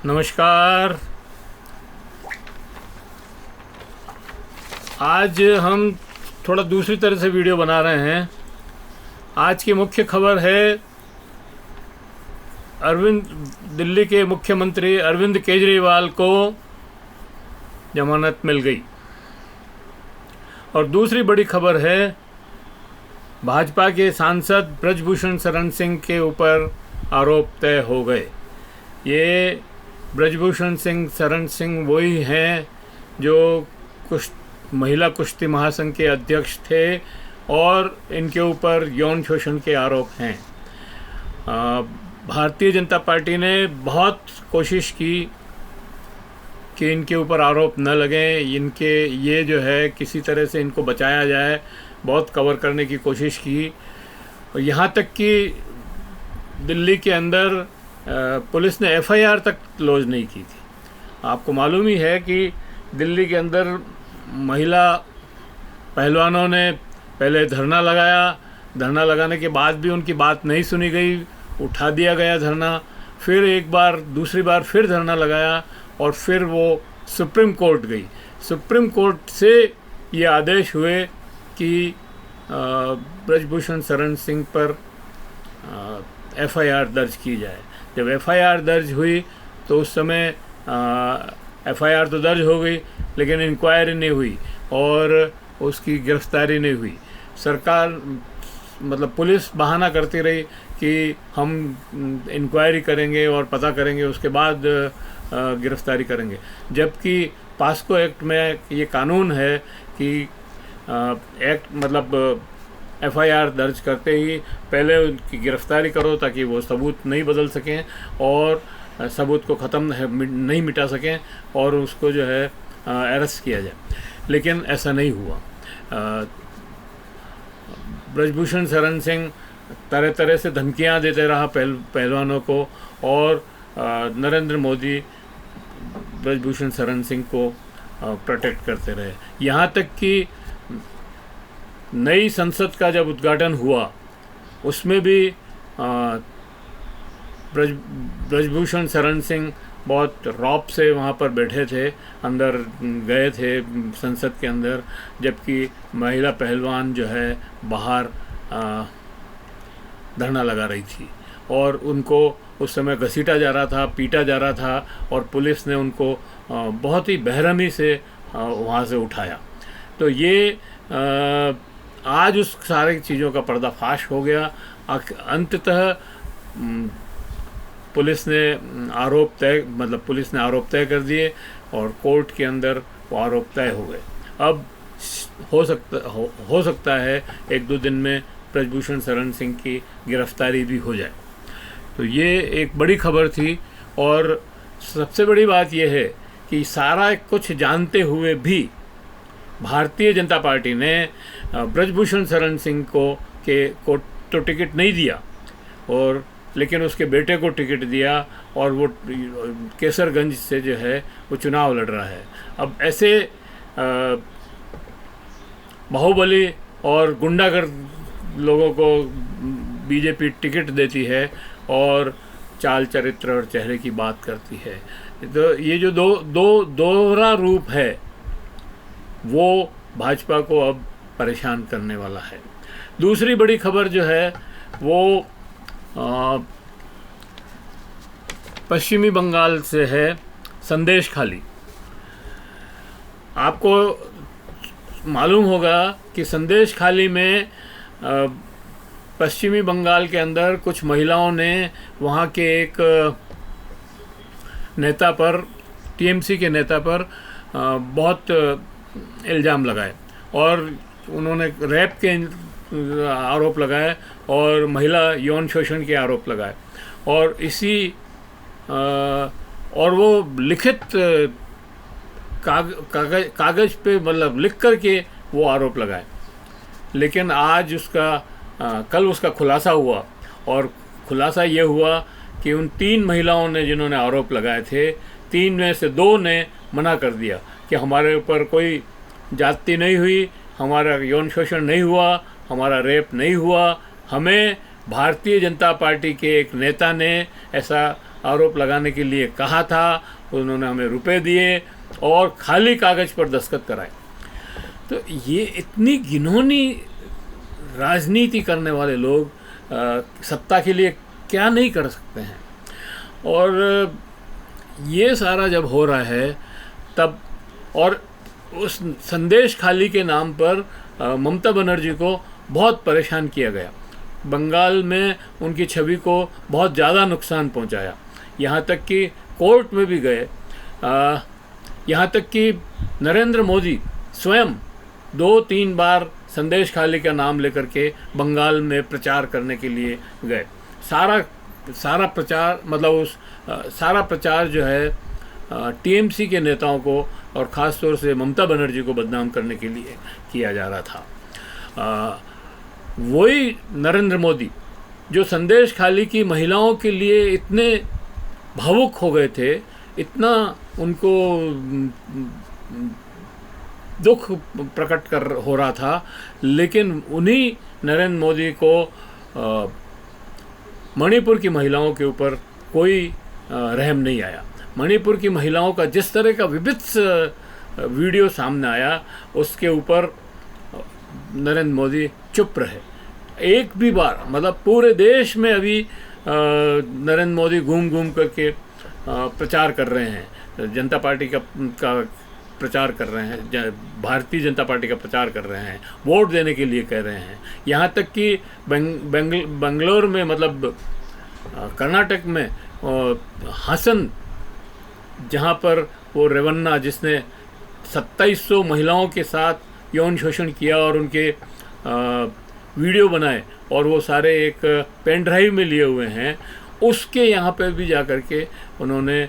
नमस्कार। आज हम थोड़ा दूसरी तरह से वीडियो बना रहे हैं। आज की मुख्य खबर है दिल्ली के मुख्यमंत्री अरविंद केजरीवाल को जमानत मिल गई। और दूसरी बड़ी खबर है भाजपा के सांसद ब्रजभूषण शरण सिंह के ऊपर आरोप तय हो गए। ये ब्रजभूषण शरण सिंह वही हैं जो महिला कुश्ती महासंघ के अध्यक्ष थे और इनके ऊपर यौन शोषण के आरोप हैं। भारतीय जनता पार्टी ने बहुत कोशिश की कि इनके ऊपर आरोप न लगें, ये जो है किसी तरह से इनको बचाया जाए, बहुत कवर करने की कोशिश की। और यहाँ तक कि दिल्ली के अंदर पुलिस ने एफआईआर तक लॉन्च नहीं की थी। आपको मालूम ही है कि दिल्ली के अंदर महिला पहलवानों ने पहले धरना लगाया। धरना लगाने के बाद भी उनकी बात नहीं सुनी गई, उठा दिया गया धरना। फिर एक बार दूसरी बार फिर धरना लगाया और फिर वो सुप्रीम कोर्ट गई। सुप्रीम कोर्ट से ये आदेश हुए कि ब्रजभूषण शरण सिंह पर एफआईआर दर्ज की जाए। जब एफआईआर दर्ज हुई तो उस समय एफआईआर तो दर्ज हो गई लेकिन इंक्वायरी नहीं हुई और उसकी गिरफ्तारी नहीं हुई। सरकार पुलिस बहाना करती रही कि हम इंक्वायरी करेंगे और पता करेंगे, उसके बाद गिरफ्तारी करेंगे। जबकि पास्को एक्ट में ये कानून है कि एफआईआर दर्ज करते ही पहले उनकी गिरफ्तारी करो ताकि वो सबूत नहीं बदल सकें और सबूत को ख़त्म नहीं मिटा सकें और उसको जो है अरेस्ट किया जाए। लेकिन ऐसा नहीं हुआ। ब्रजभूषण शरण सिंह तरह तरह से धमकियां देते रहा पहलवानों को और नरेंद्र मोदी ब्रजभूषण शरण सिंह को प्रोटेक्ट करते रहे। यहाँ तक कि नई संसद का जब उद्घाटन हुआ उसमें भी ब्रजभूषण शरण सिंह बहुत रौब से वहाँ पर बैठे थे, अंदर गए थे संसद के अंदर, जबकि महिला पहलवान जो है बाहर धरना लगा रही थी और उनको उस समय घसीटा जा रहा था, पीटा जा रहा था और पुलिस ने उनको बहुत ही बेरहमी से वहाँ से उठाया। तो ये आज उस सारी चीज़ों का पर्दाफाश हो गया। अंततः पुलिस ने आरोप तय कर दिए और कोर्ट के अंदर वो आरोप तय हो गए। अब हो सकता है एक दो दिन में ब्रजभूषण शरण सिंह की गिरफ्तारी भी हो जाए। तो ये एक बड़ी खबर थी। और सबसे बड़ी बात यह है कि सारा कुछ जानते हुए भी भारतीय जनता पार्टी ने ब्रजभूषण शरण सिंह को तो टिकट नहीं दिया और लेकिन उसके बेटे को टिकट दिया और वो केसरगंज से जो है वो चुनाव लड़ रहा है। अब ऐसे बाहुबली और गुंडागर्द लोगों को बीजेपी टिकट देती है और चाल चरित्र और चेहरे की बात करती है। तो ये जो दोहरा रूप है वो भाजपा को अब परेशान करने वाला है। दूसरी बड़ी खबर जो है वो पश्चिमी बंगाल से है, संदेश खाली। आपको मालूम होगा कि संदेश खाली में पश्चिमी बंगाल के अंदर कुछ महिलाओं ने वहाँ के एक नेता पर, टीएमसी के नेता पर बहुत इल्ज़ाम लगाए और उन्होंने रैप के आरोप लगाए और महिला यौन शोषण के आरोप लगाए और और वो लिखित कागज़ पे लिख कर के वो आरोप लगाए। लेकिन आज कल उसका खुलासा हुआ और खुलासा ये हुआ कि उन 3 महिलाओं ने जिन्होंने आरोप लगाए थे, 3 में से 2 ने मना कर दिया कि हमारे ऊपर कोई जाति नहीं हुई, हमारा यौन शोषण नहीं हुआ, हमारा रेप नहीं हुआ, हमें भारतीय जनता पार्टी के एक नेता ने ऐसा आरोप लगाने के लिए कहा था, उन्होंने हमें रुपए दिए और खाली कागज़ पर दस्तखत कराए। तो ये इतनी घिनौनी राजनीति करने वाले लोग सत्ता के लिए क्या नहीं कर सकते हैं। और ये सारा जब हो रहा है तब, और उस संदेश खाली के नाम पर ममता बनर्जी को बहुत परेशान किया गया, बंगाल में उनकी छवि को बहुत ज़्यादा नुकसान पहुंचाया, यहाँ तक कि कोर्ट में भी गए। यहाँ तक कि नरेंद्र मोदी स्वयं 2-3 बार संदेश खाली का नाम लेकर के बंगाल में प्रचार करने के लिए गए। सारा प्रचार, मतलब उस सारा प्रचार जो है टीएमसी के नेताओं को और ख़ास तौर से ममता बनर्जी को बदनाम करने के लिए किया जा रहा था। वही नरेंद्र मोदी जो संदेश खाली की महिलाओं के लिए इतने भावुक हो गए थे, इतना उनको दुख प्रकट कर हो रहा था, लेकिन उन्हीं नरेंद्र मोदी को मणिपुर की महिलाओं के ऊपर कोई रहम नहीं आया। मणिपुर की महिलाओं का जिस तरह का विभत्स वीडियो सामने आया, उसके ऊपर नरेंद्र मोदी चुप रहे। एक भी बार, मतलब पूरे देश में अभी नरेंद्र मोदी घूम घूम करके प्रचार कर रहे हैं, जनता पार्टी का प्रचार कर रहे हैं, भारतीय जनता पार्टी का प्रचार कर रहे हैं, वोट देने के लिए कह रहे हैं। यहाँ तक कि बेंगलोर में, मतलब कर्नाटक में हसन, जहाँ पर वो रेवन्ना जिसने 2700 महिलाओं के साथ यौन शोषण किया और उनके वीडियो बनाए और वो सारे एक पेन ड्राइव में लिए हुए हैं, उसके यहाँ पर भी जा कर के उन्होंने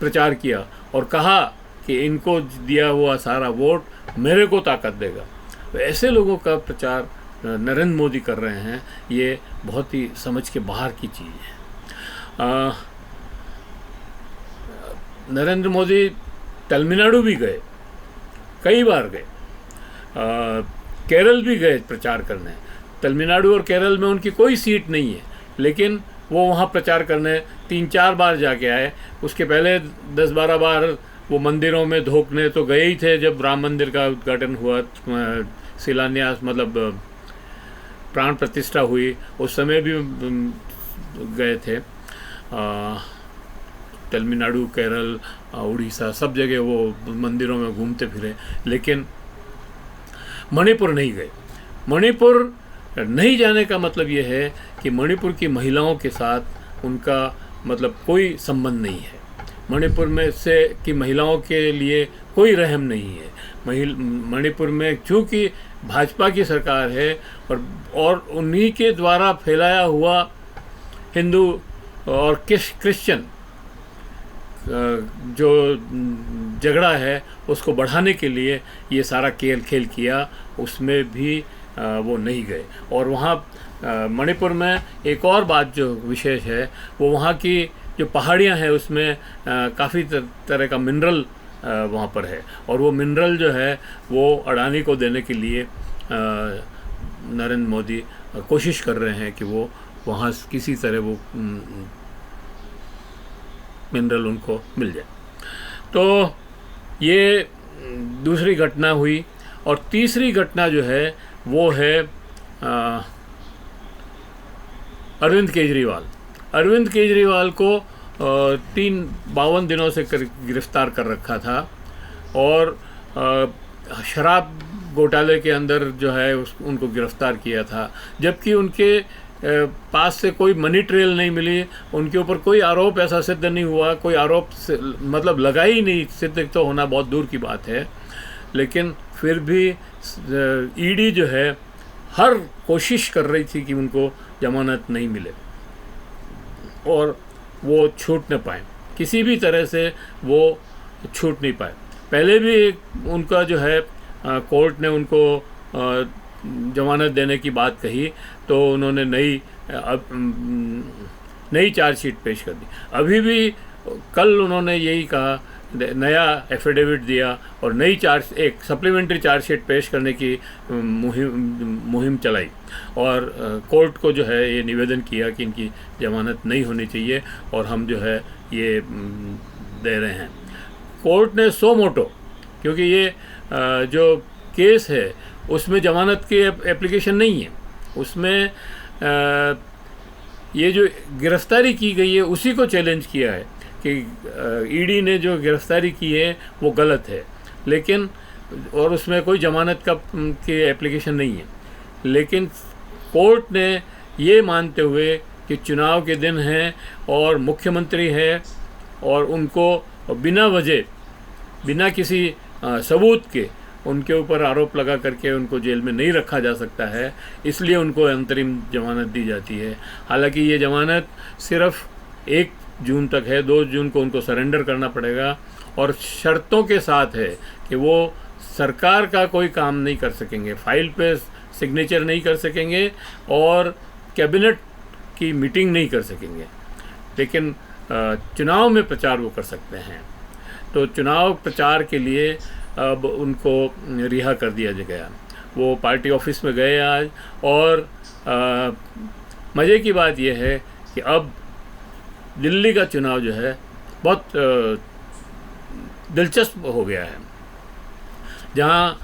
प्रचार किया और कहा कि इनको दिया हुआ सारा वोट मेरे को ताकत देगा। तो ऐसे लोगों का प्रचार नरेंद्र मोदी कर रहे हैं, ये बहुत ही समझ के बाहर की चीज़ है। नरेंद्र मोदी तमिलनाडु भी गए, कई बार गए, केरल भी गए प्रचार करने। तमिलनाडु और केरल में उनकी कोई सीट नहीं है, लेकिन वो वहाँ प्रचार करने 3-4 बार जाके आए। उसके पहले 10-12 बार वो मंदिरों में धोखने तो गए ही थे, जब राम मंदिर का उद्घाटन हुआ, शिलान्यास मतलब प्राण प्रतिष्ठा हुई, उस समय भी गए थे। तमिलनाडु, केरल, उड़ीसा, सब जगह वो मंदिरों में घूमते फिरे, लेकिन मणिपुर नहीं गए। मणिपुर नहीं जाने का मतलब ये है कि मणिपुर की महिलाओं के साथ उनका मतलब कोई संबंध नहीं है। मणिपुर में से की महिलाओं के लिए कोई रहम नहीं है। मणिपुर में चूँकि भाजपा की सरकार है और उन्हीं के द्वारा फैलाया हुआ हिंदू और क्रिश्चियन जो झगड़ा है उसको बढ़ाने के लिए ये सारा खेल किया, उसमें भी वो नहीं गए। और वहाँ मणिपुर में एक और बात जो विशेष है, वो वहाँ की जो पहाड़ियाँ हैं उसमें काफ़ी तरह का मिनरल वहाँ पर है, और वो मिनरल जो है वो अडानी को देने के लिए नरेंद्र मोदी कोशिश कर रहे हैं कि वो वहाँ किसी तरह वो मिनरल उनको मिल जाए। तो ये दूसरी घटना हुई। और तीसरी घटना जो है वो है अरविंद केजरीवाल। अरविंद केजरीवाल को 52 दिनों से गिरफ्तार कर रखा था, और शराब घोटाले के अंदर जो है उनको गिरफ्तार किया था, जबकि उनके पास से कोई मनी ट्रेल नहीं मिली, उनके ऊपर कोई आरोप ऐसा सिद्ध नहीं हुआ, कोई आरोप मतलब लगा ही नहीं, सिद्ध तो होना बहुत दूर की बात है। लेकिन फिर भी ईडी जो है हर कोशिश कर रही थी कि उनको जमानत नहीं मिले और वो छूट न पाए, किसी भी तरह से वो छूट नहीं पाए। पहले भी उनका जो है कोर्ट ने उनको जमानत देने की बात कही, तो उन्होंने नई चार्जशीट पेश कर दी। अभी भी कल उन्होंने यही कहा नया एफिडेविट दिया और नई एक सप्लीमेंट्री चार्जशीट पेश करने की मुहिम चलाई और कोर्ट को जो है ये निवेदन किया कि इनकी ज़मानत नहीं होनी चाहिए और हम जो है ये दे रहे हैं। कोर्ट ने सो मोटो, क्योंकि ये जो केस है उसमें ज़मानत की एप्लीकेशन नहीं है, उसमें ये जो गिरफ्तारी की गई है उसी को चैलेंज किया है कि ईडी ने जो गिरफ्तारी की है वो गलत है, लेकिन और उसमें कोई ज़मानत की एप्लीकेशन नहीं है। लेकिन कोर्ट ने ये मानते हुए कि चुनाव के दिन हैं और मुख्यमंत्री है और उनको बिना वजह, बिना किसी सबूत के उनके ऊपर आरोप लगा करके उनको जेल में नहीं रखा जा सकता है, इसलिए उनको अंतरिम ज़मानत दी जाती है। हालांकि ये ज़मानत सिर्फ 1 जून तक है, 2 जून को उनको सरेंडर करना पड़ेगा और शर्तों के साथ है कि वो सरकार का कोई काम नहीं कर सकेंगे, फाइल पे सिग्नेचर नहीं कर सकेंगे और कैबिनेट की मीटिंग नहीं कर सकेंगे, लेकिन चुनाव में प्रचार वो कर सकते हैं। तो चुनाव प्रचार के लिए अब उनको रिहा कर दिया गया। वो पार्टी ऑफिस में गए आज और मज़े की बात यह है कि अब दिल्ली का चुनाव जो है बहुत दिलचस्प हो गया है। जहाँ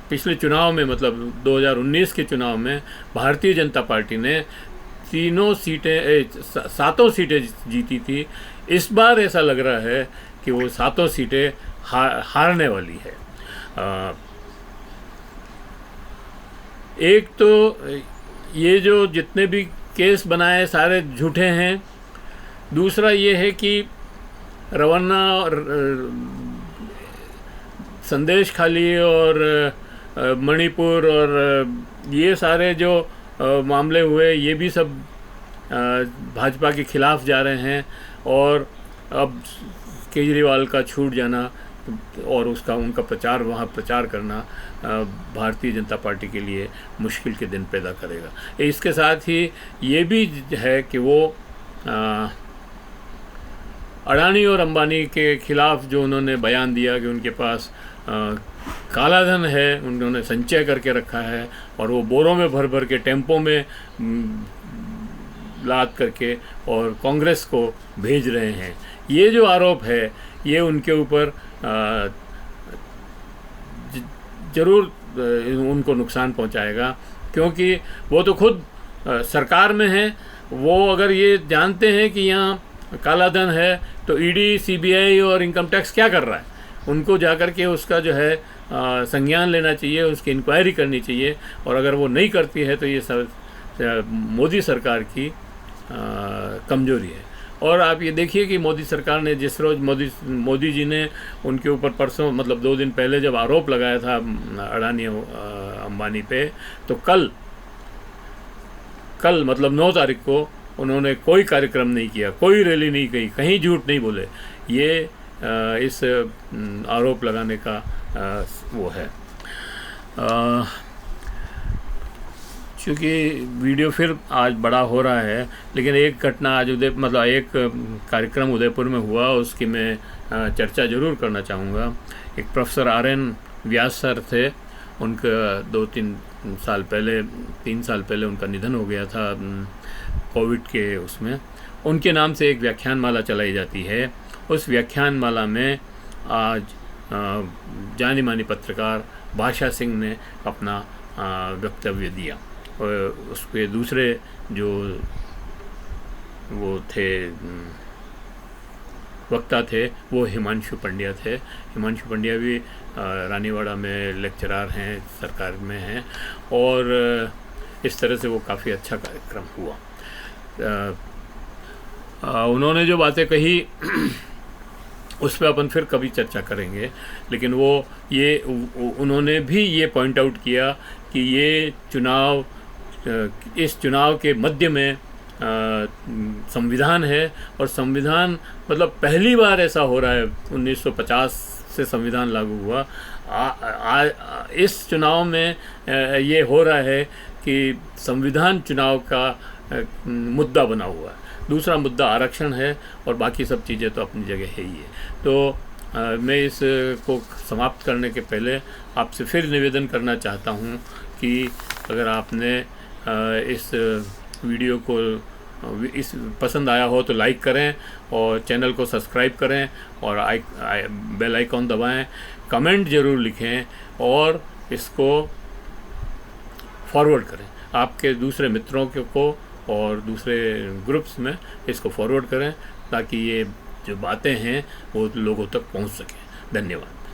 पिछले चुनाव में, मतलब 2019 के चुनाव में भारतीय जनता पार्टी ने 7 सीटें जीती थी, इस बार ऐसा लग रहा है कि वो 7 सीटें हारने वाली है। एक तो ये जो जितने भी केस बनाए सारे झूठे हैं, दूसरा ये है कि रवाना संदेश खाली और मणिपुर और ये सारे जो मामले हुए, ये भी सब भाजपा के खिलाफ जा रहे हैं और अब केजरीवाल का छूट जाना और उनका प्रचार वहाँ प्रचार करना भारतीय जनता पार्टी के लिए मुश्किल के दिन पैदा करेगा। इसके साथ ही ये भी है कि वो अडानी और अंबानी के खिलाफ जो उन्होंने बयान दिया कि उनके पास काला धन है, उन्होंने संचय करके रखा है और वो बोरों में भर भर के टेम्पो में लाद करके और कांग्रेस को भेज रहे हैं, ये जो आरोप है ये उनके ऊपर ज़रूर उनको नुकसान पहुंचाएगा, क्योंकि वो तो खुद सरकार में हैं। वो अगर ये जानते हैं कि यहाँ काला धन है तो ईडी, सीबीआई और इनकम टैक्स क्या कर रहा है, उनको जाकर के उसका जो है संज्ञान लेना चाहिए, उसकी इंक्वायरी करनी चाहिए। और अगर वो नहीं करती है तो ये मोदी सरकार की कमज़ोरी है। और आप ये देखिए कि मोदी सरकार ने जिस रोज़ मोदी जी ने उनके ऊपर परसों, मतलब 2 दिन पहले जब आरोप लगाया था अडानी अंबानी पे, तो कल मतलब 9 तारीख को उन्होंने कोई कार्यक्रम नहीं किया, कोई रैली नहीं की, कहीं झूठ नहीं बोले। ये इस आरोप लगाने का वो है। क्योंकि वीडियो फिर आज बड़ा हो रहा है, लेकिन एक घटना आज एक कार्यक्रम उदयपुर में हुआ, उसकी मैं चर्चा ज़रूर करना चाहूँगा। एक प्रोफेसर RN व्यास सर थे, उनका 3 साल पहले उनका निधन हो गया था कोविड के उसमें। उनके नाम से एक व्याख्यानमाला चलाई जाती है। उस व्याख्यानमाला में आज जानी मानी पत्रकार भाषा सिंह ने अपना वक्तव्य दिया और उसके दूसरे जो वो थे वक्ता थे वो हिमांशु पंड्या थे। हिमांशु पंड्या भी रानीवाड़ा में लेक्चरार हैं, सरकार में हैं, और इस तरह से वो काफ़ी अच्छा कार्यक्रम हुआ। उन्होंने जो बातें कही उस पर अपन फिर कभी चर्चा करेंगे, लेकिन उन्होंने भी ये पॉइंट आउट किया कि ये इस चुनाव के मध्य में संविधान है, और संविधान मतलब पहली बार ऐसा हो रहा है, 1950 से संविधान लागू हुआ। इस चुनाव में ये हो रहा है कि संविधान चुनाव का मुद्दा बना हुआ है, दूसरा मुद्दा आरक्षण है, और बाकी सब चीज़ें तो अपनी जगह है ही है। तो मैं इस को समाप्त करने के पहले आपसे फिर निवेदन करना चाहता हूँ कि अगर आपने इस वीडियो को इस पसंद आया हो तो लाइक करें, और चैनल को सब्सक्राइब करें, और बेल आइकॉन दबाएं, कमेंट ज़रूर लिखें, और इसको फॉरवर्ड करें आपके दूसरे मित्रों को, और दूसरे ग्रुप्स में इसको फॉरवर्ड करें, ताकि ये जो बातें हैं वो लोगों तक पहुंच सकें। धन्यवाद।